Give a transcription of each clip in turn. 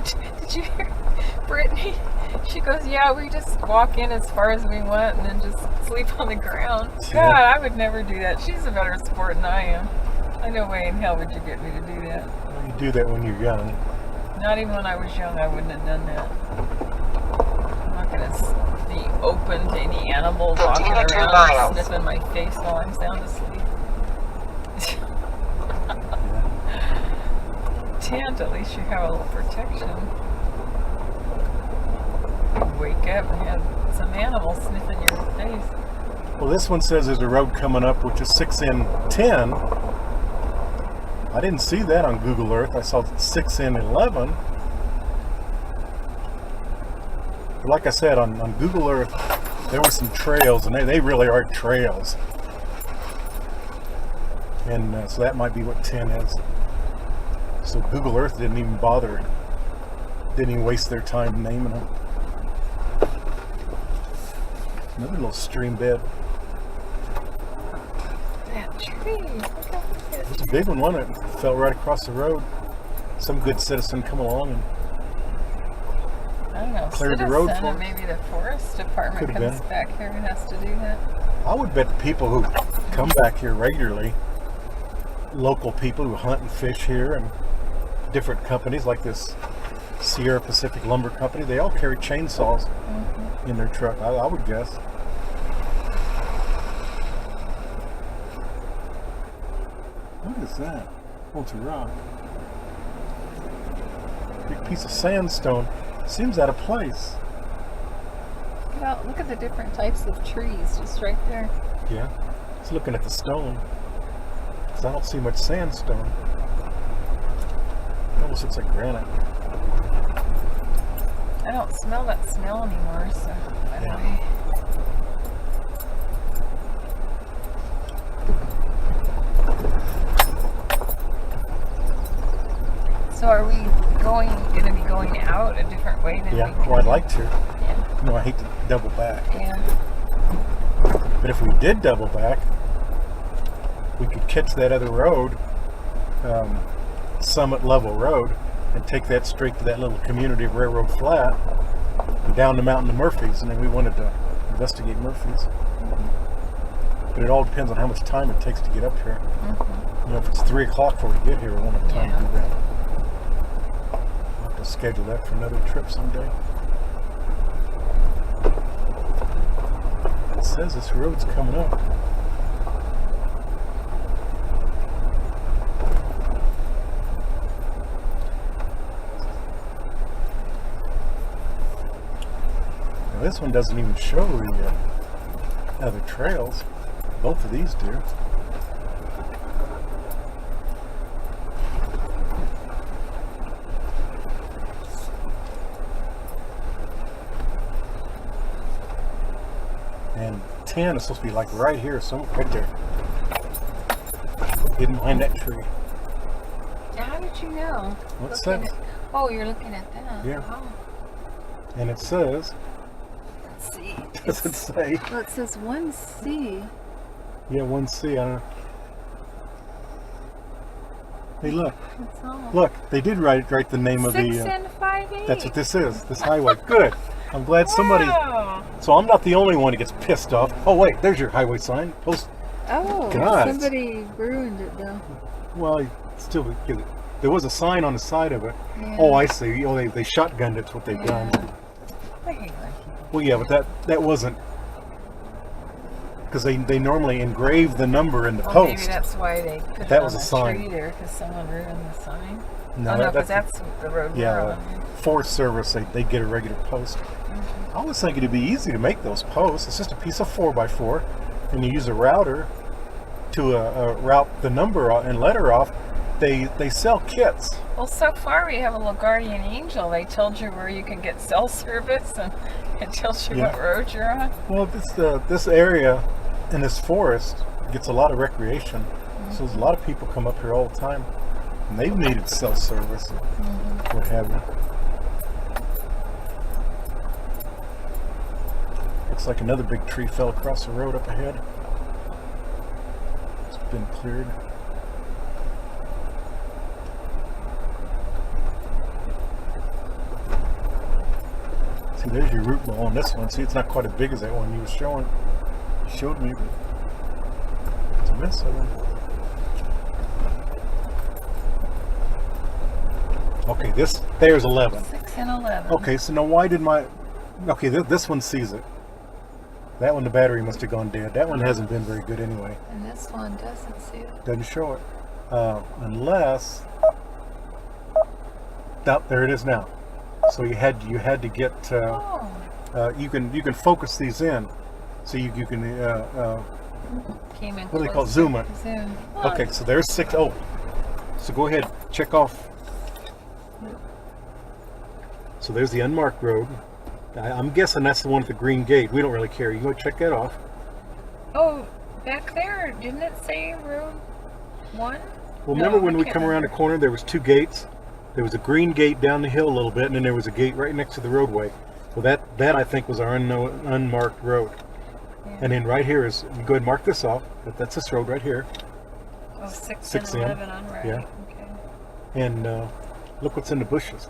Did you hear Brittany? She goes, yeah, we just walk in as far as we want and then just sleep on the ground. Yeah. God, I would never do that. She's a better sport than I am. I no way in hell would you get me to do that. Well, you do that when you're young. Not even when I was young, I wouldn't have done that. I'm not going to be open to any animals walking around sniffing my face while I'm sound asleep. Tent, at least you have a little protection. You wake up and have some animals sniffing your face. Well, this one says there's a road coming up which is 6N10. I didn't see that on Google Earth. I saw 6N11. But like I said, on Google Earth, there were some trails, and they really are trails. And so that might be what 10 is. So Google Earth didn't even bother, didn't even waste their time naming them. Another little stream bed. That tree. Look how big that It's a big one, wasn't it? It fell right across the road. Some good citizen come along and I don't know, cleared the road for or us. maybe the forest department Could've comes been. back here and has to do that. I would bet the people who come back here regularly, local people who hunt and fish here, and different companies like this Sierra Pacific Lumber Company, they all carry chainsaws in their truck, I would guess. What is that? Oh, it's a rock. Big piece of sandstone. Seems out of place. Well, look at the different types of trees just right there. Yeah. Just looking at the stone. Because I don't see much sandstone. It almost looks like granite. I don't smell that smell anymore, so I don't Yeah. know. So are we going to be going out a different way than Yeah, we came well, I'd in? like to. Yeah. No, I hate to double back. Yeah. But if we did double back, we could catch that other road, Summit Level Road, and take that straight to that little community of Railroad Flat, and down the mountain to Murphy's, and then we wanted to investigate Murphy's. But it all depends on how much time it takes to get up here. You know, if it's 3 o'clock before we get here, we won't have time to do that. We'll have to schedule that for another trip someday. It says this road's coming up. Now this one doesn't even show the other trails. Both of these do. And 10 is supposed to be like right here, somewhere right there. Hidden behind that tree. How did you know? What's Looking that? at- oh, you're looking at that. Yeah. Oh, And it says, let's see. does it say? Well, it says 1C. Yeah, 1C, I don't know. Hey, look, That's all. look, they did write the name of 6 the, and 5/8. that's what this is, this highway. Good. I'm glad somebody, Wow. so I'm not the only one who gets pissed off. Oh wait, there's your highway sign. Post, Oh, God. somebody ruined it though. well, you still get it. There was a sign on the side of it. Yeah. Oh, I see. Oh, they shotgunned it. That's what they've done. I hate that. Well, yeah, but that wasn't, because they normally engrave the number in the Well, post. maybe that's why they put That it was on a the sign. tree there, because someone ruined the sign. No, Oh, no, because that's the road we're yeah, on. Forest Service, they get a regular post. I was thinking it'd be easy to make those posts. It's just a piece of 4x4, and you use a router to route the number and letter off. They sell kits. Well, so far we have a little guardian angel. They told you where you can get cell service, and it tells you Yeah. what road you're on. Well, this area in this forest gets a lot of recreation, so there's a lot of people come up here all the time, and they've needed cell service and what have you. Looks like another big tree fell across the road up ahead. It's been cleared. See, there's your root ball on this one. See, it's not quite as big as that one you showed me, but it's a mess of them. Okay, there's 11. 6 and 11. Okay, so now why did okay, this one sees it. That one, the battery must have gone dead. That one hasn't been very good anyway. And this one doesn't see it. Doesn't show it. Unless, there it is now. So you had to get, you can focus these in. So you can, Came in what do they call it? Zoom it. Zoom. Okay, so there's 6. Oh, so go ahead, check off. So there's the unmarked road. I'm guessing that's the one with the green gate. We don't really care. You go check that off. Oh, back there, didn't it say road 1? Well, remember when we come around the corner, there was 2 gates. There was a green gate down the hill a little bit, and then there was a gate right next to the roadway. Well, that I think was our unmarked road. Yeah. And then right here is, you go ahead and mark this off. That's this road right here. Oh, 6 and 11 on right. Yeah. Okay. And look what's in the bushes.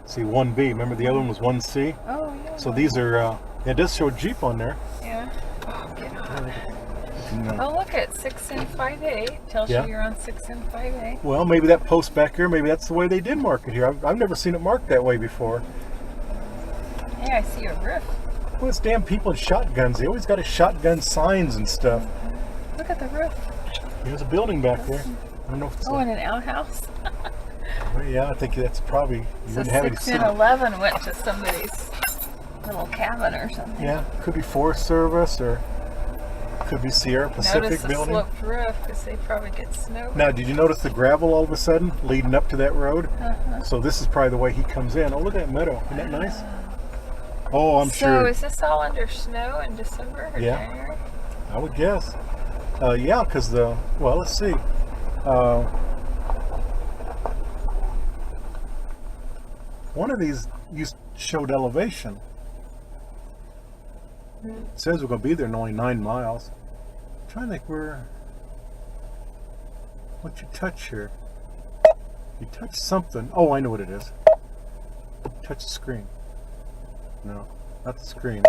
See, 1B. Remember the other one was 1C? Oh, yeah. So these are, it does show a Jeep on there. Yeah. Oh, get on. Oh, look at 6 and 5A. Tells you you're on 6 and 5A. Well, maybe that post back here, maybe that's the way they did mark it here. I've never seen it marked that way before. Hey, I see a roof. Well, it's damn people with shotguns. They always got a shotgun signs and stuff. Look at the roof. There's a building back there. I don't know if it's and an outhouse. Well, yeah, I think that's probably... So 6 and 11 went to somebody's little cabin or something. Yeah, could be Forest Service or could be Sierra Pacific notice the building. sloped roof because they probably get snow. Now, did you notice the gravel all of a sudden leading up to that road? So this is probably the way he comes in. Oh, look at that meadow. Isn't that nice? Oh, I'm sure. So is this all under snow in December or January? I would guess. Yeah, because let's see. One of these showed elevation. It says we're going to be there in only 9 miles. I'm trying to think what you touch here. You touch something. Oh, I know what it is. Touch the screen. No, not the screen.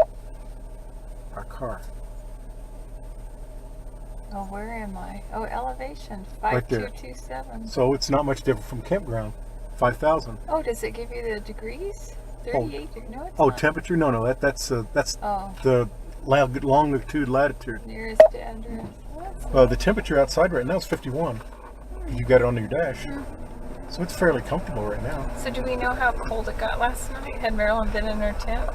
Our car. Oh, where am I? Oh, elevation, Right there. 5227. So it's not much different from campground. 5,000. Oh, does it give you the degrees? 38? No, it's not. not. Temperature? No, that's the longitude, latitude. Nearest address. The temperature outside right now is 51. You got it on your dash. So it's fairly comfortable right now. So do we know how cold it got last night? Had Marilyn been in her tent?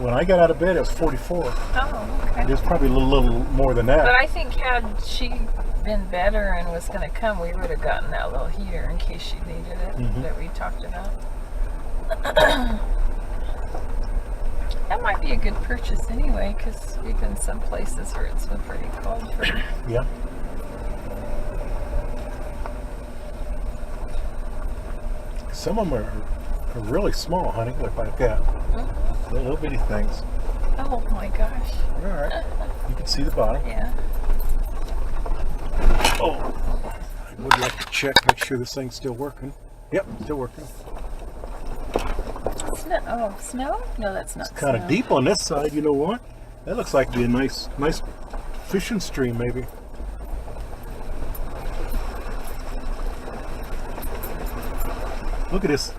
When I got out of bed, it was 44. Oh, okay. It was probably a little more than that. But I think had she been better and was going to come, we would have gotten that little heater in case she needed it that we talked about. That might be a good purchase anyway, because we've been some places where it's been pretty cold for Yeah. Some of them are really small, honey, like that. Little bitty things. Oh my gosh. All right. You can see the bottom. Yeah. Oh, I would like to check, make sure this thing's still working. Yep, still working. Snow? No, that's not It's kind of deep on this side. You know what? That looks like be a nice fishing stream, maybe. Look at this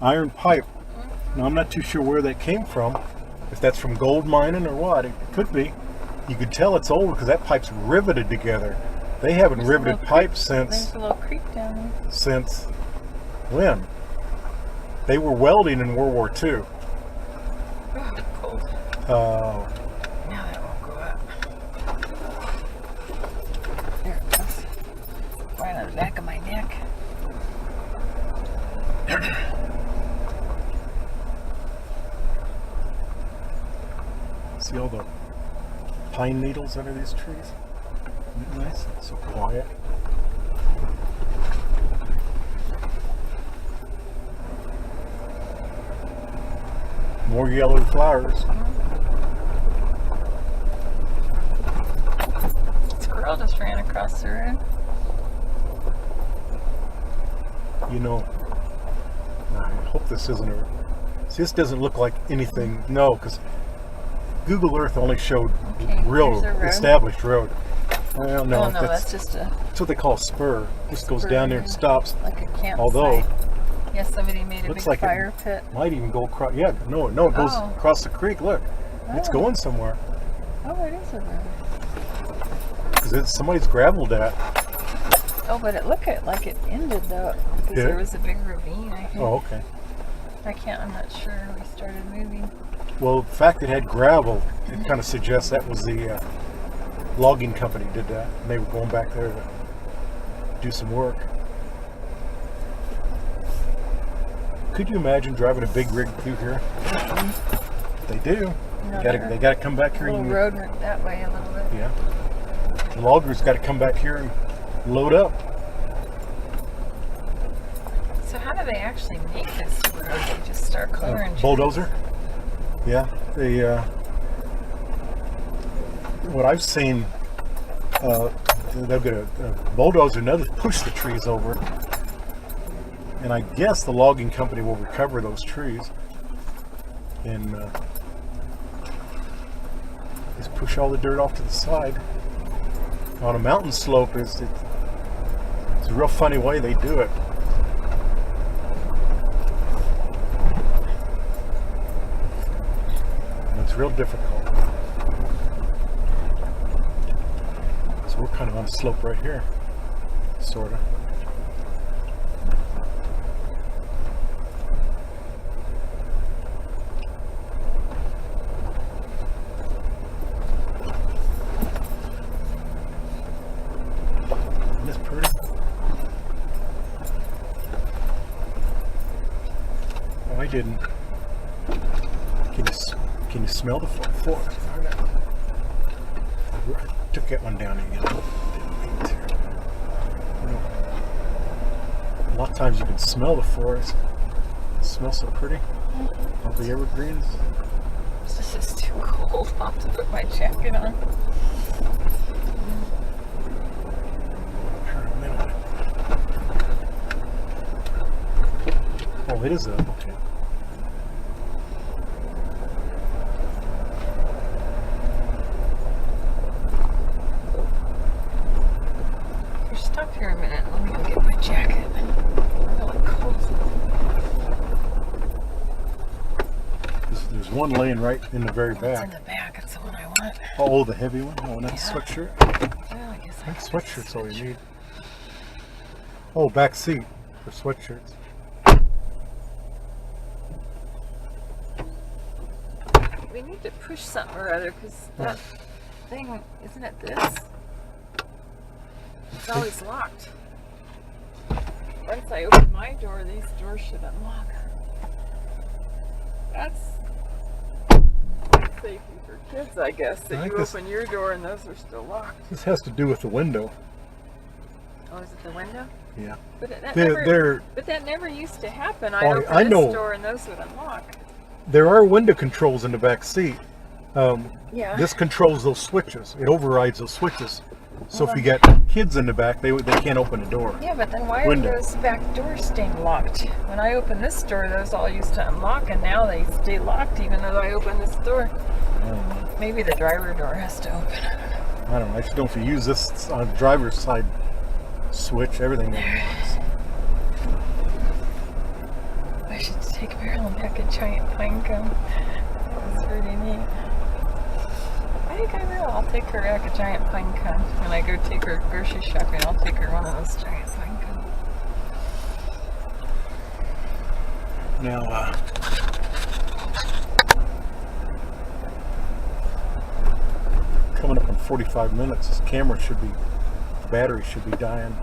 iron pipe. Now, I'm not too sure where that came from. If that's from gold mining or what. It could be. You could tell it's old because that pipe's riveted together. They haven't riveted pipes since... There's a little creek down there. Since when? They were welding in World War II. Oh, it's cold. Now that won't go up. There it goes. Right on the back of my neck. See all the pine needles under these trees? Isn't it nice? It's so quiet. More yellow flowers. Squirrel just ran across the room. You know, I hope this isn't a See, this doesn't look like anything. No, because Google Earth only showed Okay, real here's a road. established road. Well, no, Oh no, that's just a that's what they call a spur. Just goes spur, down there and stops. like a campsite. Although yeah, somebody made a looks big like fire pit. it might even go across. Yeah, no, it goes Oh. across the creek. Look, it's Oh. going somewhere Oh, it is a road. because somebody's graveled that. Oh, but it looked like it ended though, because Did it? there was a big ravine. I think. Oh, okay. I'm not sure. We started moving. Well, the fact it had gravel, it kind of suggests that was the logging company did that. And they were going back there to do some work. Could you imagine driving a big rig through here? They do. No, They got to come back here. The little road went that way a little bit. Yeah. The loggers got to come back here and load up. So how do they actually make this road? They just start clearing trees? Bulldozer. Yeah. They. What I've seen, they'll get a bulldozer and they'll push the trees over. And I guess the logging company will recover those trees and just push all the dirt off to the side. On a mountain slope, it's a real funny way they do it. And it's real difficult. So we're kind of on a slope right here, sort of. Isn't this pretty? Oh, I didn't. Can you smell the forest? I took that one down again. A lot of times you can smell the forest. It smells so pretty. All the evergreens. This is too cold. I'll have to put my jacket on. Oh, it is okay. Here, stop here a minute. Let me go get my jacket. I'm really cold. There's one laying right in the very It's in back. the back. It's the one I want. Oh, the heavy one? Oh, and that's a Yeah. sweatshirt? Well, I guess I think I sweatshirt's all you need. Oh, back seat for sweatshirts. We need to push something or other because that thing, isn't it this? It's always locked. Once I open my door, these doors should unlock. That's safety for kids, I guess, that I you think this- open your door and those are still locked. This has to do with the window. Oh, is it the window? Yeah. But They're that never used to happen. Oh, I open I this know. door and those would unlock. there are window controls in the back seat. Yeah. This controls those switches. It overrides those switches. So if you got kids in the back, they can't open the door. Yeah, but then why Window. are those back doors staying locked? When I open this door, those all used to unlock, and now they stay locked even though I open this door. I don't know. Maybe the driver door has to open. I don't know. I just know if you use this on the driver's side switch, everything works. I should take Marilyn back a giant pine cone. That's pretty neat. I think I will. I'll take her back a giant pine cone. When I go take her grocery shopping, I'll take her one of those giant pine cones. Now, coming up in 45 minutes, this camera battery should be dying.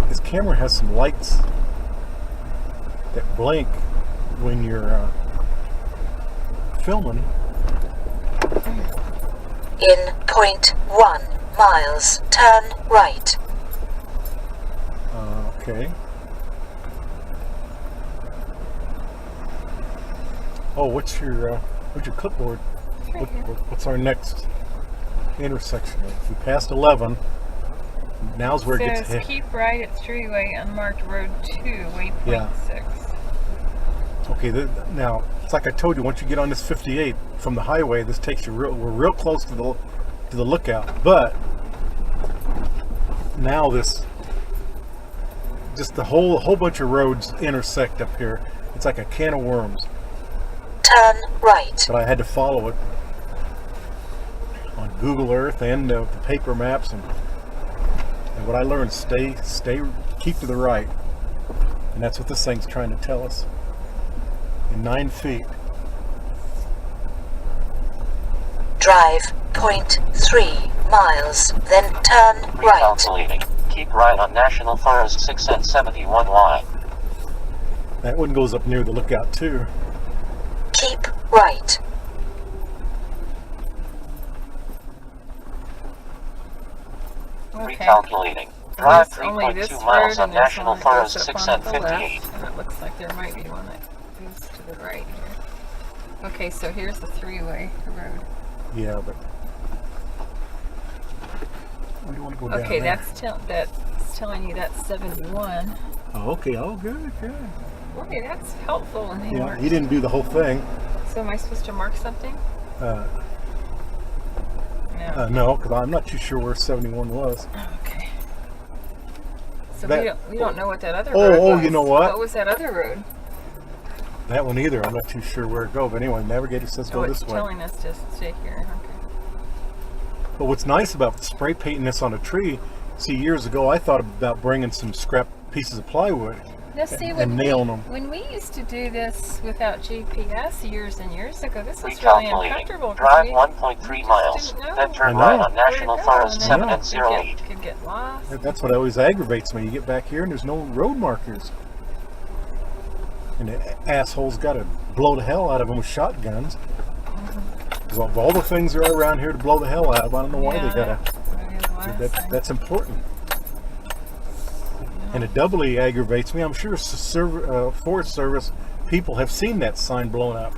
This camera has some lights that blink when you're filming. In 0.1 miles, turn right. Okay. Oh, what's your clipboard? Right here. What's our next intersection? If we passed 11, Now's where it It gets says hit. keep right at Threeway, unmarked road 2, waypoint Yeah. 6. Okay, now it's like I told you. Once you get on this 58 from the highway, this takes you we're real close to the lookout. But now just the whole bunch of roads intersect up here. It's like a can of worms. Turn right. But I had to follow it on Google Earth and the paper maps, and what I learned: keep to the right, and that's what this thing's trying to tell us. In 9 feet. Drive 0.3 miles, then turn right. Recalculating. Keep right on National Forest 6 and 71Y. That one goes up near the lookout too. Keep right. Okay. Recalculating. And Drive there's only this 3.2 miles road on and there's National one that goes Forest up 6 on and the 58. left, and it looks like there might be one that goes to the right here. Okay, so here's the Threeway road. Yeah, but where do you want to go down Okay, there? that's telling you that's 71. Oh, okay. Oh, good. Okay, that's helpful when they Yeah, mark. he didn't do the whole thing. So am I supposed to mark something? No, No. because I'm not too sure where 71 was. Okay. So That- we don't know what that other Oh, road oh, was. you know what? What was that other road? That one either. I'm not too sure where to go. But anyway, navigator says go Oh, this it's way. telling us to stay here. Okay. But what's nice about spray painting this on a tree, see, years ago I thought about bringing some scrap pieces of plywood Now see, and nailing them. when we used to do this without GPS years and years ago, this was really Recalculating. uncomfortable. 'cause Drive we 1.3 miles, didn't know then turn I right know. on National where to go, Forest and 7 then and 08. could get lost. That's what always aggravates me. You get back here and there's no road markers. And the assholes got to blow the hell out of them with shotguns. Because of all the things that are around here to blow the hell out of, I don't know why they got to. That's important. And it doubly aggravates me. I'm sure Forest Service people have seen that sign blown up,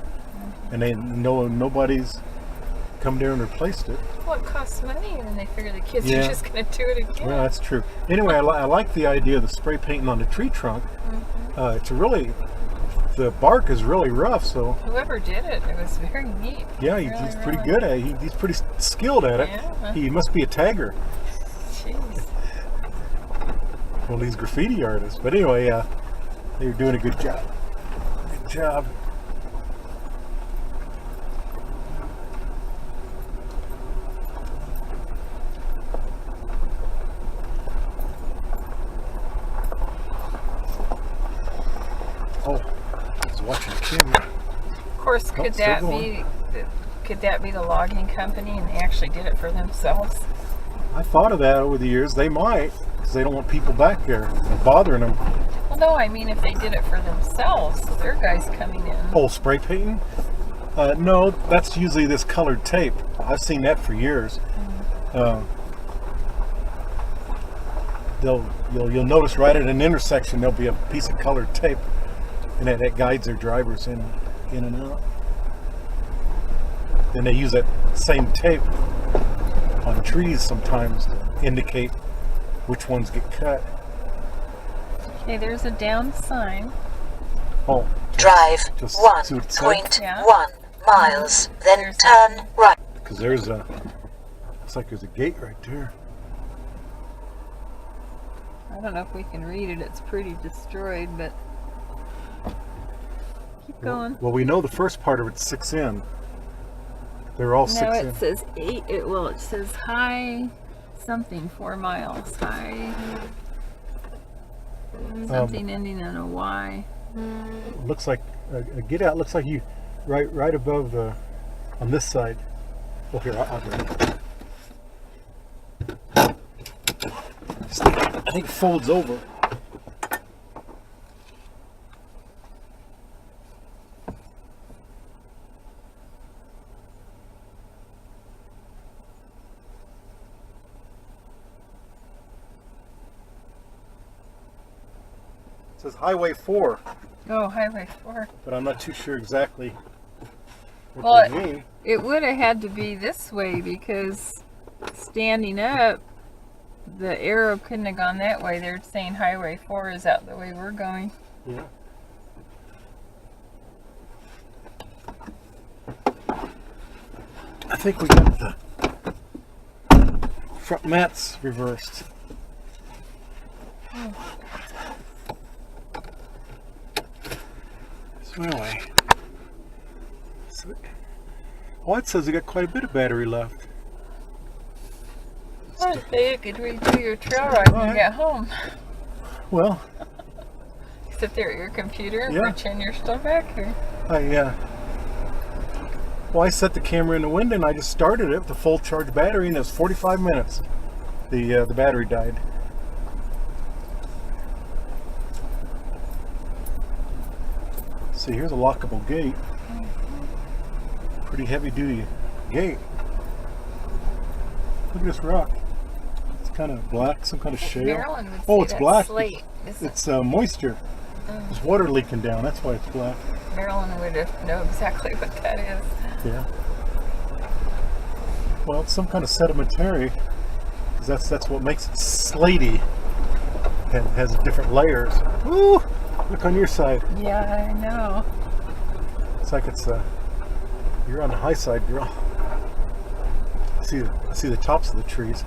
and they know nobody's come there and replaced it. Well, it costs money, and then they figure the kids Yeah. are just going to do it again. Well, that's true. Anyway, I like the idea of the spray painting on the tree trunk. The bark is really rough, so Whoever did it, it was very neat. yeah, he's pretty good at it. He's pretty skilled at it. Yeah. He must be a tagger. Jeez. Well, these graffiti artists. But anyway, they're doing a good job. Good job. Oh, I was watching the camera. Of course, could still that going. be the logging company, and they actually did it for themselves? I thought of that over the years. They might, because they don't want people back there bothering them. Well, no, I mean if they did it for themselves, so their guys coming in. Oh, spray painting? No, that's usually this colored tape. I've seen that for years. You'll notice right at an intersection there'll be a piece of colored tape, and that guides their drivers in and out. Then they use that same tape on trees sometimes to indicate which ones get cut. Okay, there's a down sign. Oh, Drive just see what it said? 1.1 miles, then There's turn right. Because looks like there's a gate right there. I don't know if we can read it. It's pretty destroyed, but keep going. Well, we know the first part of it's 6 in. They're all No, 6 it in. says 8. It says high something 4 miles. High something ending in a Y. Looks like a get out. Looks like you right above on this side. Oh, here I'll do it. I think it folds over. It says Highway 4, Oh, Highway 4. but I'm not too sure exactly what Well, they mean. It would have had to be this way because standing up, the arrow couldn't have gone that way. They're saying Highway 4 is out the way we're going. Yeah. I think we got the front mats reversed. So anyway, oh, it says you got quite a bit of battery left. I say you could redo your trail ride when you get home. Well, Sit there at your computer and Yeah. pretend you're still back here. I set the camera in the window and I just started it with a full charge battery, and it was 45 minutes. The battery died. See, here's a lockable gate. Pretty heavy duty gate. Look at this rock. It's kind of black, some kind of shale. Marilyn would Oh, say it's that's black. slate. Isn't It's moisture. There's water leaking down. That's why it's black. Marilyn would know exactly what that is. Yeah. Well, it's some kind of sedimentary, because that's what makes it slaty. It has different layers. Woo! Look on your side. Yeah, I know. It's like you're on the high side, girl. I see the tops of the trees.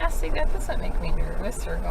I see, that doesn't make me nervous or go.